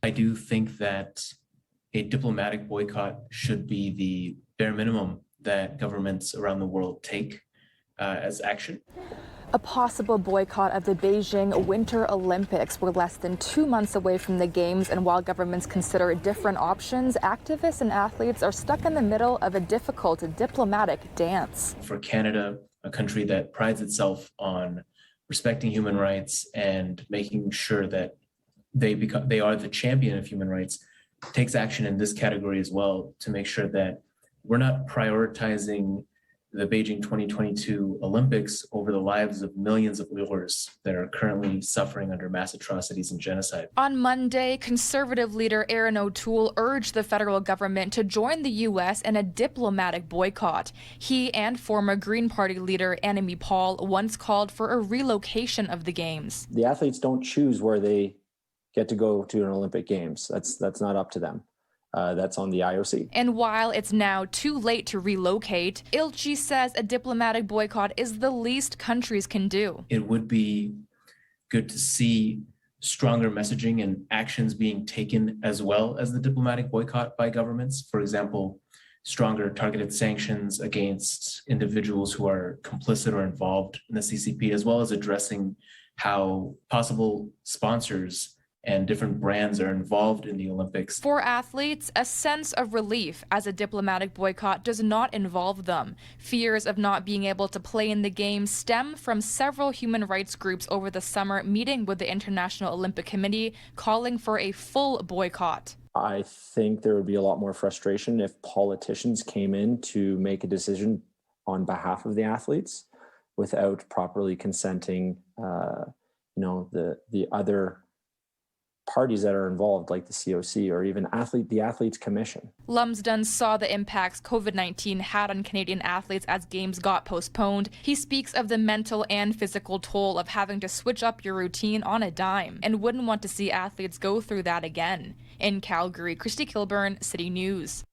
I do think that a diplomatic boycott should be the bare minimum that governments around the world take as action. A possible boycott of the Beijing Winter Olympics. We're less than 2 months away from the Games, and while governments consider different options, activists and athletes are stuck in the middle of a difficult diplomatic dance. For Canada, a country that prides itself on respecting human rights and making sure that they are the champion of human rights, takes action in this category as well to make sure that we're not prioritizing the Beijing 2022 Olympics over the lives of millions of Uyghurs that are currently suffering under mass atrocities and genocide. On Monday, Conservative leader Aaron O'Toole urged the federal government to join the U.S. in a diplomatic boycott. He and former Green Party leader Annamie Paul once called for a relocation of the Games. The athletes don't choose where they get to go to an Olympic Games. That's not up to them. That's on the IOC. And while it's now too late to relocate, ILCHI says a diplomatic boycott is the least countries can do. It would be good to see stronger messaging and actions being taken as well as the diplomatic boycott by governments. For example, stronger targeted sanctions against individuals who are complicit or involved in the CCP, as well as addressing how possible sponsors and different brands are involved in the Olympics. For athletes, a sense of relief as a diplomatic boycott does not involve them. Fears of not being able to play in the Games stem from several human rights groups over the summer meeting with the International Olympic Committee, calling for a full boycott. I think there would be a lot more frustration if politicians came in to make a decision on behalf of the athletes without properly consenting, the other parties that are involved, like the COC or even the Athletes Commission. LUMSDEN saw the impacts COVID-19 had on Canadian athletes as Games got postponed. He speaks of the mental and physical toll of having to switch up your routine on a dime and wouldn't want to see athletes go through that again. In Calgary, Kristy Kilburn, City News.